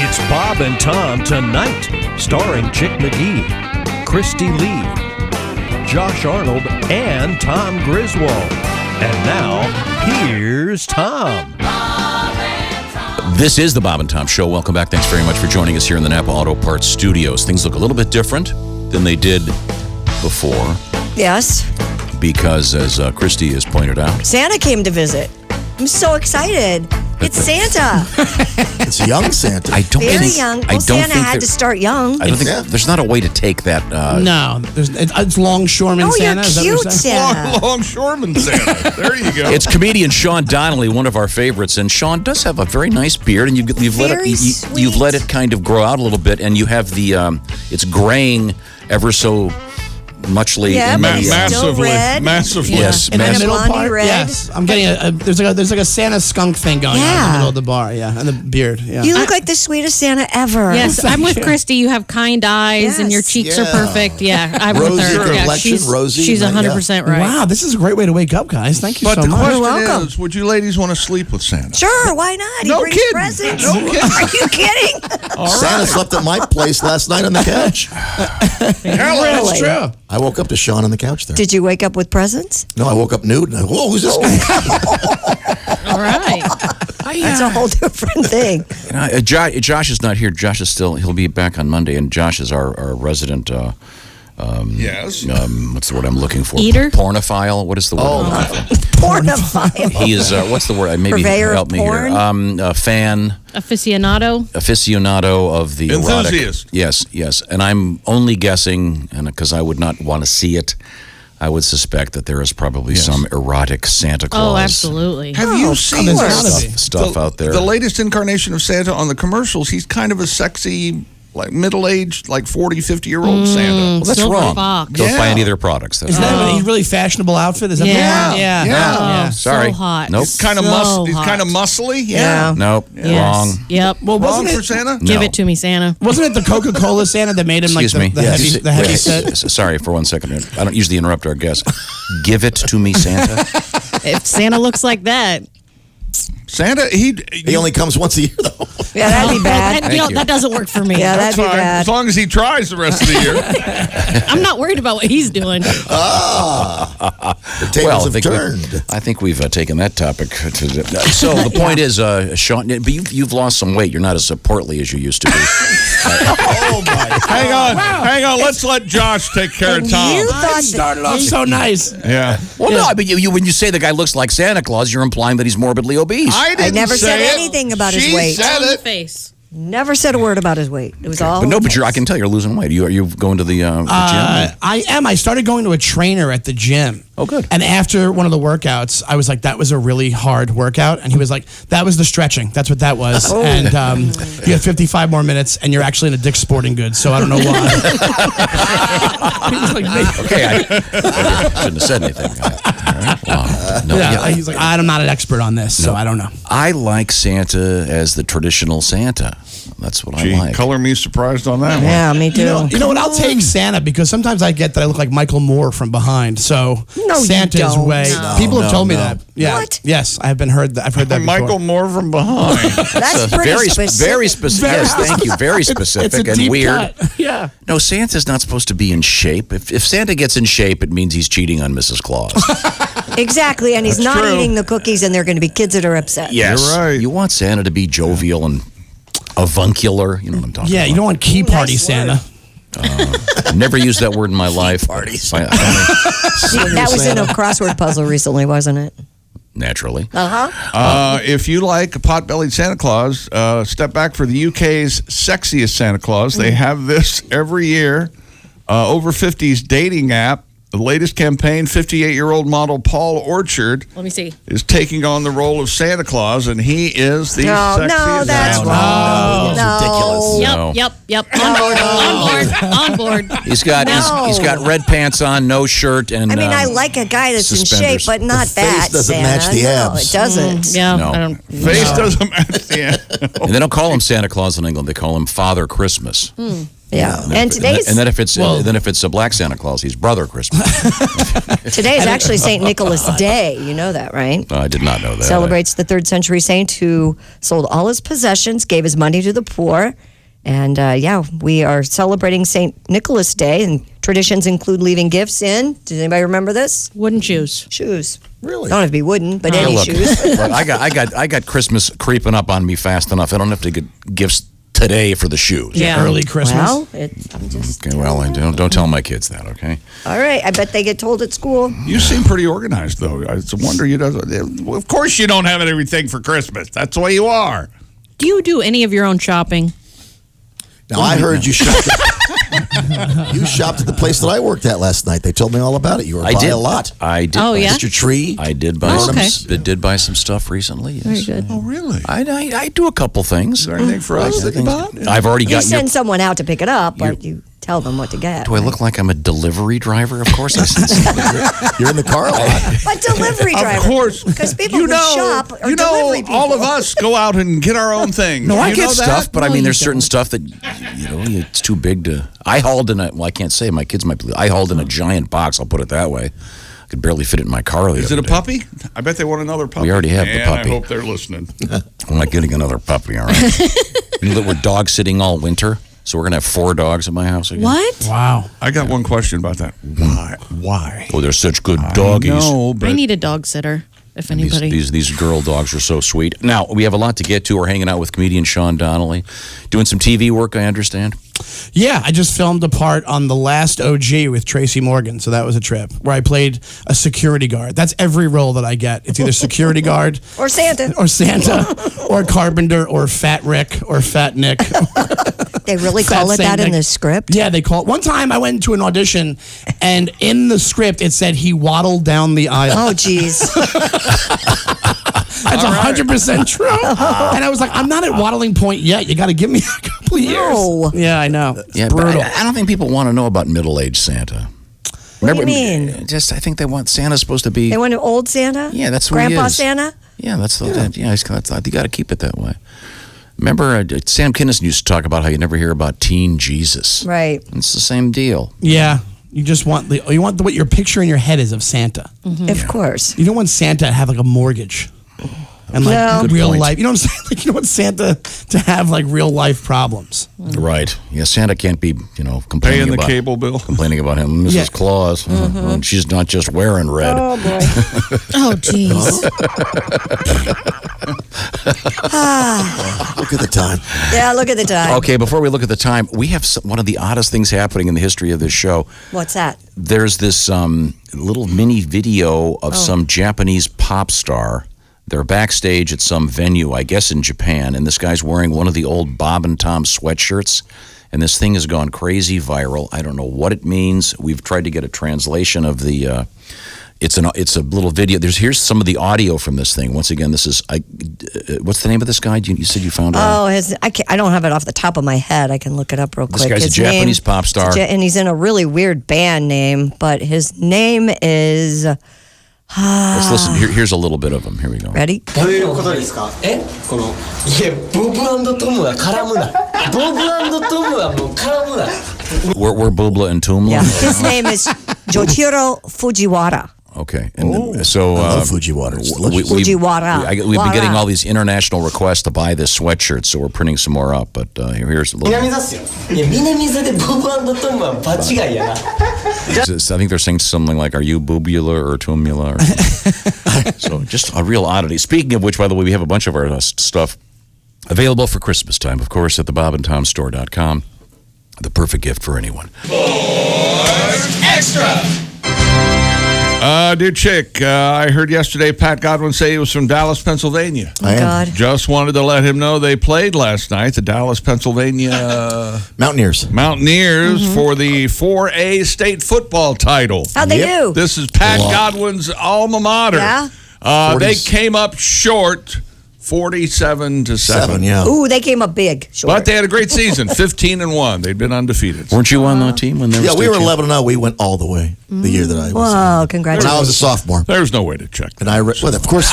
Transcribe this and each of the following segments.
It's Bob and Tom Tonight, starring Chick McGee, Christy Lee, Josh Arnold, and Tom Griswold. And now, here's Tom. This is the Bob and Tom Show. Welcome back. Thanks very much for joining us here in the Napa Auto Parts Studios. Things look a little bit different than they did before. Yes. Because, as Christy has pointed out, Santa came to visit. I'm so excited. It's Santa. It's young Santa. Very young. Well, Santa had to start young. I don't think there's not a way to take that. No, it's longshoreman Santa. Oh, you're cute, Santa. Longshoreman Santa. There you go. It's comedian Sean Donnelly, one of our favorites, and Sean does have a very nice beard, and you've let it kind of grow out a little bit, and you have the it's graying ever so muchly. Yeah, massively. Yes, in the middle part. Red. Yes, I'm getting there's like a Santa skunk thing going on in the middle of the bar. Yeah, and the beard. Yeah, You look like the sweetest Santa ever. Yes, I'm with Christy. You have kind eyes and your cheeks are perfect. Yeah, I'm Rosy with her. Yeah, complexion, rosy. she's 100% right. Wow, this is a great way to wake up, guys. Thank you But so the much. question welcome. is, would you ladies want to sleep with Santa? Sure, why not? He No brings kidding. presents. No kidding. Are you kidding? Santa slept at my place last night on the couch. That's true. I woke up to Sean on the couch there. Did you wake up with presents? No, I woke up nude. And whoa, who's this guy? All right. That's a whole different thing. Josh is not here. Josh is he'll be back on Monday, and Josh is our resident. Yes. What's the word I'm looking for? Eater? Pornophile. What is the word? Pornophile. He is. What's the word? Maybe Purveyor help of me porn? here. A fan. Aficionado of the Enthusiast. erotic. Yes. And I'm only guessing, and because I would not want to see it, I would suspect that there is probably some erotic Santa Claus. Oh, absolutely. Have you seen there's this gotta be. stuff out there? The latest incarnation of Santa on the commercials, he's kind of a sexy, like middle-aged, like 40, 50-year-old Santa. Well, that's Silver wrong. fox. Don't buy Yeah. any of their products. That's Is that a really fashionable outfit? Is that Yeah. Yeah. Oh, Sorry. so hot. Nope. He's kind of So He's kind of hot. muscly. Yeah. Nope. Yes. Wrong. Yep. Well, Wrong wasn't for it? Santa? Give No. it to me, Santa. Wasn't it the Coca-Cola Santa that made him Excuse me. the heavy set? Sorry for 1 second. I don't usually interrupt our guests. Give it to me, Santa. If Santa looks like that. Santa, He only comes once a year, though. Yeah, that'd be bad. That, you. that doesn't work for me. Yeah, that's that'd be fine. bad. As long as he tries the rest of the year. I'm not worried about what he's doing. The tables have turned. I think we've taken that topic. So the point is, Sean, but you've lost some weight. You're not as portly as you used to be. Oh, my. Hang on. Let's let Josh take care of Tom. You thought Started off so nice. Yeah. Well, no, but when you say the guy looks like Santa Claus, you're implying that he's morbidly obese. I didn't never say said it. anything about his She weight. said On the it. face. Never said a word about his weight. It was all. But no, but I can tell you're losing weight. Are you going to the gym? I am. I started going to a trainer at the gym. Oh, good. And after one of the workouts, I was like, that was a really hard workout. And he was like, that was the stretching. That's what that was. Oh. And you have 55 more minutes, and you're actually in a Dick's Sporting Goods, so I don't know why. He was like, Okay, I shouldn't have said anything. All right. Wow. No, he's like, I'm not an expert on this, so I don't know. I like Santa as the traditional Santa. That's what Gee, I like. color me surprised on that one. Yeah, me too. You know what? I'll take Santa because sometimes I get that I look like Michael Moore from behind. So No, you Santa's don't. way. No. People have told me no. that. Yeah. What? Yes, I've heard that before. Michael Moore from behind. That's pretty very specific. very specific. Yes, thank you. Very specific It's a and deep weird. cut. Yeah. No, Santa's not supposed to be in shape. If Santa gets in shape, it means he's cheating on Mrs. Claus. Exactly, and he's That's not true. eating the cookies, and there are going to be kids that are upset. Yes, You're right. You want Santa to be jovial and avuncular. You know what I'm talking Yeah, about. you don't want key party Nice Santa. Never used that word in my life. parties. That was in a crossword puzzle recently, wasn't it? Naturally. If you like a pot-bellied Santa Claus, step back for the UK's sexiest Santa Claus. They have this every year. Over 50s dating app. The latest campaign, 58-year-old model Paul Orchard Let me see. is taking on the role of Santa Claus, and he is the No, sexiest that's Santa. wrong. That's ridiculous. No. Yep. On board. He's got No. he's got red pants on, no shirt, and I mean, I like a guy that's in suspenders. shape, but not The that. face doesn't Santa. match the No, abs. it doesn't. Yeah. No. I don't. Face doesn't match the end. And they don't call him Santa Claus in England. They call him Father Christmas. Yeah. And And today's then if it's a black Santa Claus, he's Brother Christmas. today is actually St. Nicholas Day. You know that, right? I did not know that. Celebrates the 3rd century saint who sold all his possessions, gave his money to the poor. And we are celebrating St. Nicholas Day, and traditions include leaving gifts in. Does anybody remember this? Wooden shoes. Shoes. Really? Don't have to be wooden, but Hey, any look, shoes. look, I got Christmas creeping up on me fast enough. I don't have to get gifts today for the shoes. Yeah. Early Christmas. Well, I'm just. Okay, well, don't tell my kids that, okay? All right. I bet they get told at school. You seem pretty organized, though. It's a wonder you don't. Well, of course, you don't have everything for Christmas. That's the way you are. Do you do any of your own shopping? Now, I heard you shopped you shopped at the place that I worked at last night. They told me all about it. You were buying a lot. I did. Oh, buy- yeah? Mr. Tree. I did buy Oh, okay. did buy some stuff recently. Yes. Very good. Oh, really? I do a couple things. Is there anything for us that you bought? I've already You got send someone out to pick it up, but you tell them what to get. Do I look like I'm a delivery driver? Of course I send somebody. You're in the car a lot. A delivery driver. Of course. Because people who shop are delivery people. all of us go out and get our own things. No, I You get know that? stuff, but I No, mean, you there's certain don't. stuff that it's too big to. I hauled in I can't say my kids might believe. I hauled in a giant box. I'll put it that way. I could barely fit it in my car. Is it a puppy? I bet they want another puppy. We already have the Man, puppy. I hope they're listening. I'm not getting another puppy. All right. You know that we're dog sitting all winter, so we're gonna have 4 dogs at my house again. What? Wow. I got one question about that. Why? Oh, they're such good doggies. No, but I need a dog sitter, if These, anybody. these girl dogs are so sweet. Now, we have a lot to get to. We're hanging out with comedian Sean Donnelly, doing some TV work, I understand. Yeah, I just filmed a part on The Last OG with Tracy Morgan, so that was a trip where I played a security guard. That's every role that I get. It's either security guard Or Santa. or carpenter or Fat Rick or Fat Nick. They really Fat call it Saint that in Nick. the script? Yeah, they call it. One time I went into an audition, and in the script it said he waddled down the aisle. Oh, geez. That's 100% true. And I was like, I'm not at waddling point yet. You got to give me a couple of years. No. Yeah, I know. It's Yeah, but brutal. I don't think people want to know about middle-aged Santa. What do you mean? I think they want Santa's supposed to be. They want an old Santa? Yeah, that's who he Grandpa is. Santa? Yeah, that's the. Yeah, you got to keep it that way. Remember, Sam Kinison used to talk about how you never hear about teen Jesus. Right. It's the same deal. Yeah, you just want what your picture in your head is of Santa. Of course. You don't want Santa to have like a mortgage and like No. Good real point. life. You know what I'm saying? Like, you don't want Santa to have like real life problems. Right. Yeah, Santa can't be, complaining paying the about cable bill. complaining about him, Mrs. Yeah. Claus. And she's not just wearing red. Oh, boy. Oh, jeez. Look at the time. Yeah, look at the time. Okay, before we look at the time, we have one of the oddest things happening in the history of this show. What's that? There's this little mini video of some Japanese pop star. They're backstage at some venue, I guess in Japan, and this guy's wearing one of the old Bob and Tom sweatshirts, and this thing has gone crazy viral. I don't know what it means. We've tried to get a translation of the. It's a little video. Here's some of the audio from this thing. Once again, this is what's the name of this guy? You said you found out. Oh, I don't have it off the top of my head. I can look it up real quick. This guy's a His Japanese name- pop star. and he's in a really weird band name, but his name is. Let's listen. Here's a little bit of him. Here we go. Ready? どういうことですかこのいやボブ&トムは絡むなボブ&トムはもう絡むな We're Bubla and Tumla. Yeah. His name is Jotaro Fujiwara. Okay, and so I love Fujiwara. It's delicious. Fujiwara. We've been getting Wara. all these international requests to buy this sweatshirt, so we're printing some more up. But here's a little. 南座っすよいや南座でボブ&トムは場違いやな I think they're saying something like, "Are you Bubula or Tumula?" Or something. So just a real oddity. Speaking of which, by the way, we have a bunch of our stuff available for Christmas time, of course, at the bobandtomstore.com. The perfect gift for anyone. Dear Chick, I heard yesterday Pat Godwin say he was from Dallas, Pennsylvania. I am. God. Just wanted to let him know they played last night, the Dallas, Pennsylvania Mountaineers. Mountaineers for the 4A state football title. How'd they do? This is Pat Godwin's alma mater. Yeah? They 40s. came up short 47-7. Yeah. Ooh, they came up big. Sure. But they had a great season, 15-1. They'd been undefeated. Weren't you on the team when they were? Yeah, we were state 11-0. We went all the way the year that I was. Wow, When congratulations. I was a sophomore. There's no way to check that. And well, of course.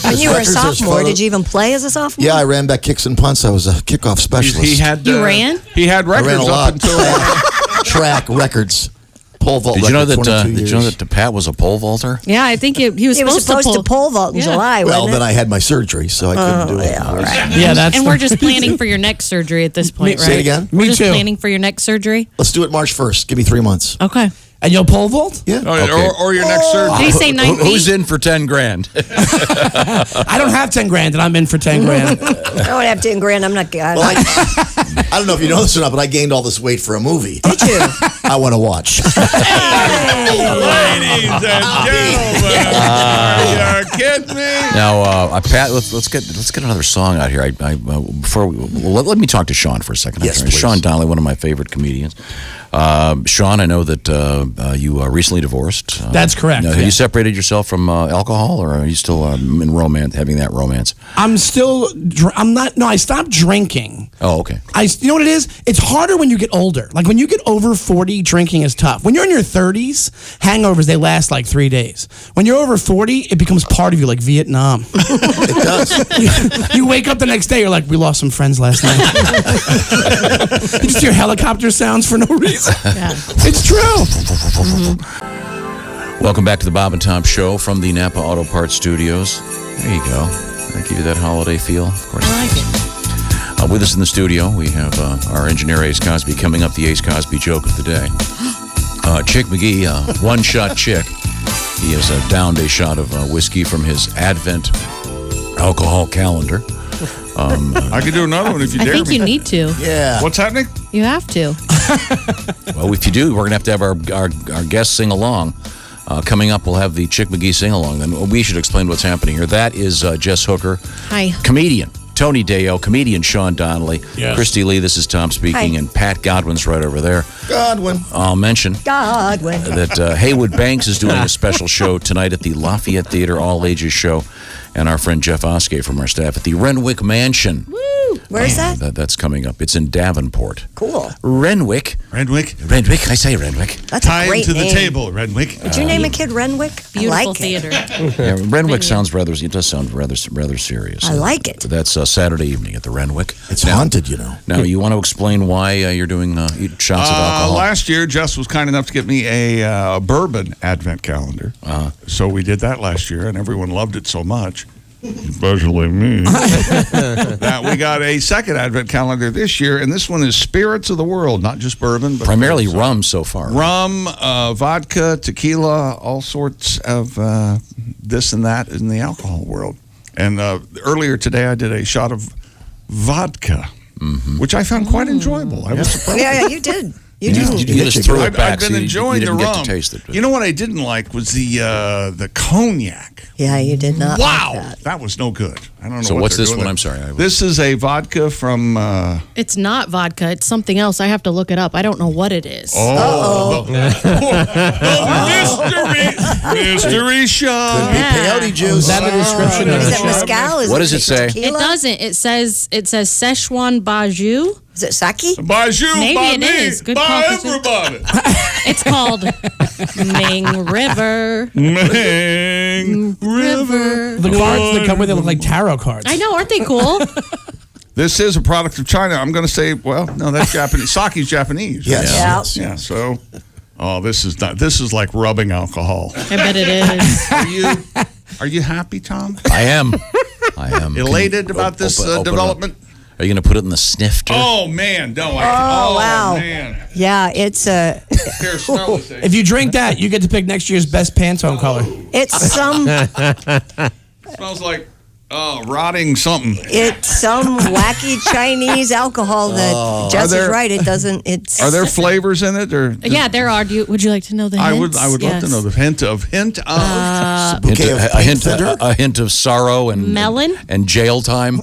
When you were a sophomore, did you even play as a sophomore? Yeah, I ran back kicks and punts. I was a kickoff specialist. He had You ran? He had I ran records a up lot. until Track records. Pole vault Did you know record, that? 22 Did you know years. that Pat was a pole vaulter? Yeah, I think he was He was supposed to pole vault in Yeah. July, Well, wasn't then it? I had my surgery, so I couldn't do it. Yeah, all right. Yeah, that's. And we're just planning for your neck surgery at this point, right? Say it again? We're Me just too. planning for your neck surgery. Let's do it March 1st. Give me 3 months. Okay. And you'll pole vault? Yeah. Okay. or your next surgery. Did he say 9 feet? Who's in for 10 grand? I don't have 10 grand, and I'm in for 10 grand. I don't have 10 grand. I'm not. Well, I don't know if you know this or not, but I gained all this weight for a movie. Did you? I want to watch. Ladies and gentlemen, are you kidding me? Now, Pat, let's get another song out here. Let me talk to Sean for a second. Yes, please. Sean Donnelly, one of my favorite comedians. Sean, I know that you recently divorced. That's correct, Now, have yeah. you separated yourself from alcohol, or are you still in romance, having that romance? I'm still. I'm not. No, I stopped drinking. Oh, okay. You know what it is? It's harder when you get older. Like when you get over 40, drinking is tough. When you're in your 30s, hangovers, they last like 3 days. When you're over 40, it becomes part of you, like Vietnam. It does. You wake up the next day, you're like, we lost some friends last night. You just hear helicopter sounds for no reason. Yeah. It's true. Welcome back to the Bob and Tom Show from the Napa Auto Parts Studios. There you go. I give you that holiday feel, of course. I like it. With us in the studio, we have our engineer, Ace Cosby, coming up the Ace Cosby joke of the day. Chick McGee, one-shot chick. He has downed a shot of whiskey from his Advent alcohol calendar. I could do another one if you I dare think me. you need to. Yeah. What's happening? You have to. Well, if you do, we're going to have our guests sing along. Coming up, we'll have the Chick McGee sing-along. Then we should explain what's happening here. That is Jess Hooker. Hi. Comedian Tony Deyo, comedian Sean Donnelly, Yes. Christy Lee, this is Tom speaking, Hi. and Pat Godwin's right over there. Godwin. I'll mention Godwin. that Haywood Banks is doing a special show tonight at the Lafayette Theater All Ages Show, and our friend Jeff Oskey from our staff at the Renwick Mansion. Where's that? That's coming up. It's in Davenport. Cool. Renwick. Renwick. Renwick. I say Renwick. That's a great to the name. table, Renwick. Did you name a kid Renwick? Beautiful I like theater. It. Yeah, Renwick sounds rather. It does sound rather serious. I like it. That's Saturday evening at the Renwick. It's haunted, you know. Now, you want to explain why you're doing shots of alcohol? Last year, Jess was kind enough to get me a bourbon advent calendar. So we did that last year, and everyone loved it so much, especially me, that we got a second advent calendar this year, and this one is Spirits of the World, not just bourbon, but Primarily rum so far. rum, vodka, tequila, all sorts of this and that in the alcohol world. And earlier today, I did a shot of vodka, which I found quite enjoyable. I was surprised. Yeah, you did. You You did. just threw it I've back. been so enjoying you the didn't rum. get to taste it. You know what I didn't like was the cognac. Yeah, you did not. Wow, Like that. that was no good. I don't know. So what what's they're this doing one? there. I'm sorry. This is a vodka from. It's not vodka. It's something else. I have to look it up. I don't know what it is. Mystery shot. Peyote juice. Is that the description of Is the it show? mezcal? Is What does it say? It tequila? doesn't. It says Szechuan Baju. Is it sake? By you, Maybe by it me, is. Good by composition. everybody. It's called Ming River. Ming River. The cards that come with it look like tarot cards. I know, aren't they cool? This is a product of China. I'm going to say, well, no, that's Japanese. Sake's Japanese. Yes. Yeah. Yeah. So, this is not. This is like rubbing alcohol. I bet it is. Are you happy, Tom? I am. Elated about this open development? Are you going to put it in the snifter? Oh man, no! wow. Man. Yeah, it's Here, smell this. If you drink that, you get to pick next year's best Pantone color. it's some Smells like rotting something. it's some wacky Chinese alcohol that Jess is there- right. It doesn't. It's Are there flavors in it, or Yeah, there are. Would you like to know the hints? I would love to know the hint of. Bouquet of a hint of sorrow and Melon? and jail time.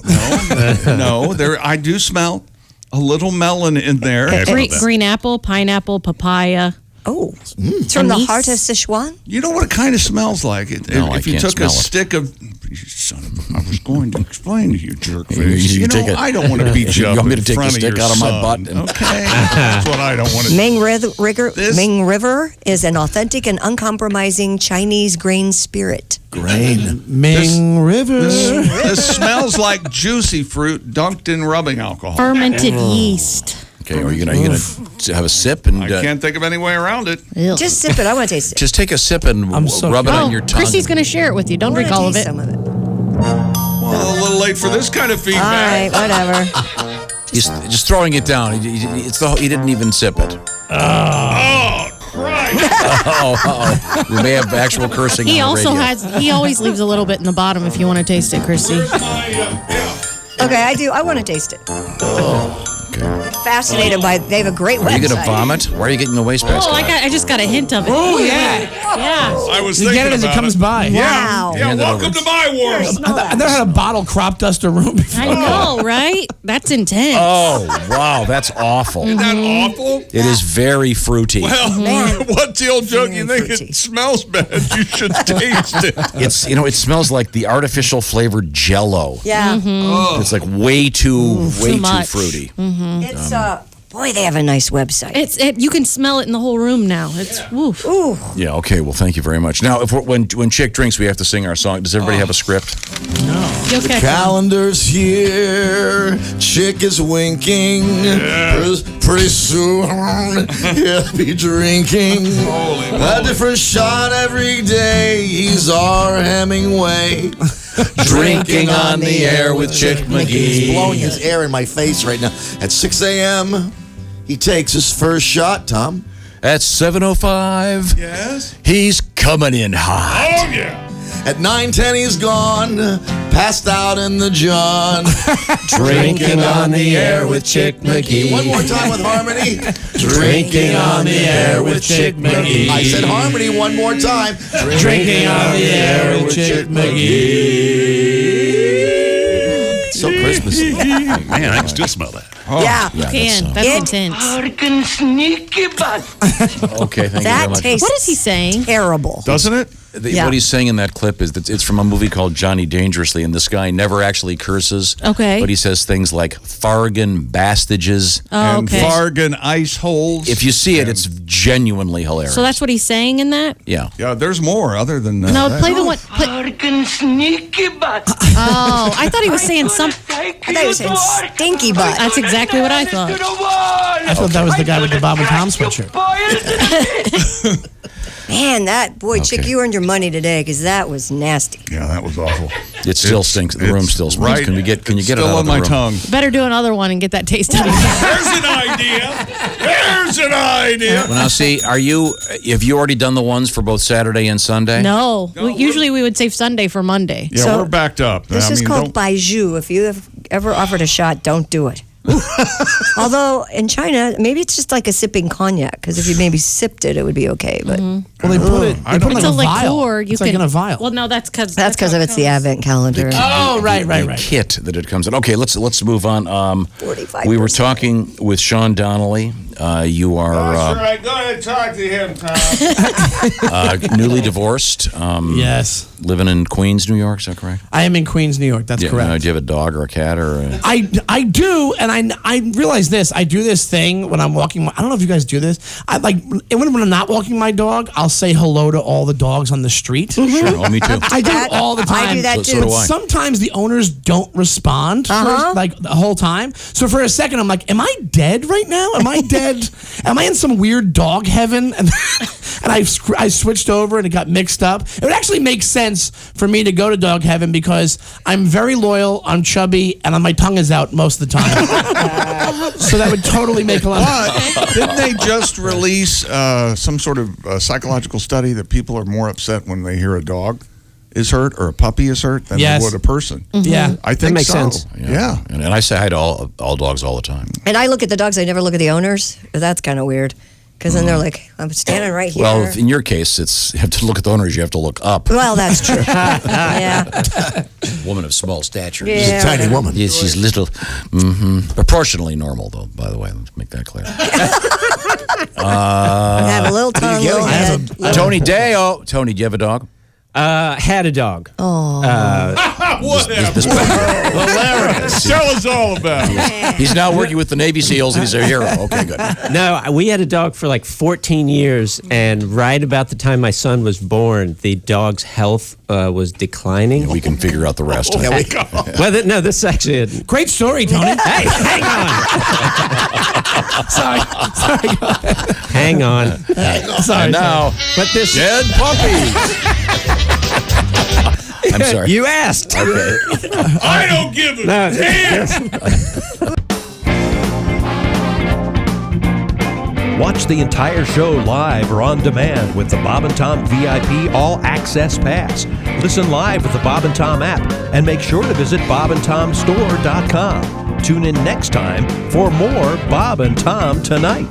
No, I do smell a little melon in there. Green apple, pineapple, papaya. Oh, it's from the heart of Sichuan? You know what it kind of smells like? If you took a stick of... You son of I was going to explain to you, jerkface. I don't want to beat you up. You want me to in take front the stick of out of my son. butt? Okay. That's what I don't want to do. Ming River is an authentic and uncompromising Chinese grain spirit. Ming River. This smells like juicy fruit dunked in rubbing alcohol. Fermented yeast. Okay, are you gonna have a sip? And I can't think of any way around it. Just sip it. I want to taste it. just take a sip and rub it on your tongue. Christy's going to share it with you. Don't drink all of it. Some of it. Well, a little late for this kind of All feedback. right, whatever. He's just throwing it down. He didn't even sip it. Oh, Christ. We may have actual cursing. He on the also radio. he always leaves a little bit in the bottom if you want to taste it, Christy. Okay, I do. I want to taste it. Okay. Fascinated by. They have a great website. Are you gonna vomit? Why are you getting the waste basket? Oh, I just got a hint of it. Oh, yeah. Yeah. I was You thinking get it as it about comes by. Wow. Yeah, welcome to my world. I never had a bottle crop duster room before. I know, right? That's intense. Oh, wow, that's awful. Isn't that awful? It is very fruity. Well, what's the old joke? You think fruity. it smells bad? You should taste it. It's it smells like the artificial flavored Jell-O. Yeah. It's like way too much. fruity. It's boy, they have a nice website. You can smell it in the whole room now. It's woof. Ooh. Yeah. Okay. Well, thank you very much. Now, when Chick drinks, we have to sing our song. Does everybody have a script? You'll catch on. Calendar's here. Chick is winking. Pretty soon he'll be drinking a different shot every day. He's our Hemingway. Drinking on the air with Chick He's McGee. blowing his air in my face right now. At 6 a.m., he takes his first shot, Tom. At 7:05, Yes? he's coming in hot. Oh, yeah. At 9:10, he's gone, passed out in the John. Drinking on the air with Chick McGee. One more time with harmony. Drinking on the air with Chick McGee. I said harmony one more time. Drinking on the air with Chick McGee. So Christmassy. Man, I can still smell that. Yeah. You can. That's intense. Okay, thank you very That much. tastes What is he saying? terrible. Doesn't it? Yeah. What he's saying in that clip is that it's from a movie called Johnny Dangerously, and this guy never actually curses. Okay. But he says things like fargan bastages. Oh, And okay. Fargan ice holes. If you see it, it's genuinely hilarious. So that's what he's saying in that? Yeah. Yeah, there's more other than that. No, play the one. Oh, I thought he was saying something. I thought he was saying stinky butt. That's exactly what I thought. I thought that was the guy with the Bob and Tom sweatshirt. Man, Chick, Okay. you earned your money today because that was nasty. Yeah, that was awful. It still stinks. The room still smells. Right. Can you get it Still out on of the my room? tongue. Better do another one and get that taste out of it. There's an idea. There's an idea. Well, now, see, have you already done the ones for both Saturday and Sunday? No. Usually we would save Sunday for Monday. Yeah, So, we're backed up. This is called Baiju. If you have ever offered a shot, don't do it. Although in China, maybe it's just like a sipping cognac because if you maybe sipped it, it would be okay. But Well, they put it in It's like a a vial. liqueur. It's like in a vial. Well, no, that's because that's because of it's the Advent calendar. Oh, right. The kit that it comes in. Okay, let's move on. 45%. We were talking with Sean Donnelly. You are right. Go ahead and talk to him, Tom. newly divorced. Yes. Living in Queens, New York. Is that correct? I am in Queens, New York. That's correct. Do you have a dog or a cat or? I do, and I realize this. I do this thing when I'm walking. I don't know if you guys do this. When I'm not walking my dog, I'll say hello to all the dogs on the street. Sure. Oh, me too. I do it all the time. I do that So too. do I. Sometimes the owners don't respond like the whole time. So for a second, I'm like, "Am I dead right now? Am I dead? Am I in some weird dog heaven?" And I switched over and it got mixed up. It would actually make sense for me to go to dog heaven because I'm very loyal, I'm chubby, and my tongue is out most of the time. So that would totally make a lot of But didn't they just release some sort of psychological study that people are more upset when they hear a dog is hurt or a puppy is hurt than they would a person? Yeah. I think makes so. sense. Yeah. And I say hi to all dogs all the time. And I look at the dogs. I never look at the owners. That's kind of weird. Because then they're like, I'm standing right here. Well, in your case, you have to look at the owners. You have to look up. Well, that's true. Yeah. Woman of small stature. Yeah. She's a tiny woman. Yes, she's little. Proportionally normal, though, by the way. Let's make that clear. Have a little tongue, little head. Tony Deyo. Tony, do you have a dog? Had a dog. Whatever. Hilarious. Tell us all about it. He's now working with the Navy SEALs, and he's a hero. Okay, good. No, we had a dog for like 14 years, and right about the time my son was born, the dog's health was declining. We can figure out the rest. There we go. Well, no, this is actually Great story, Tony. Hey, hang on. Sorry. Go ahead. Hang on. Sorry. And now, But this. dead puppies. I'm sorry. You asked. Okay. I don't give a No, damn. Watch the entire show live or on demand with the Bob and Tom VIP All Access Pass. Listen live with the Bob and Tom app and make sure to visit bobandtomstore.com. Tune in next time for more Bob and Tom Tonight.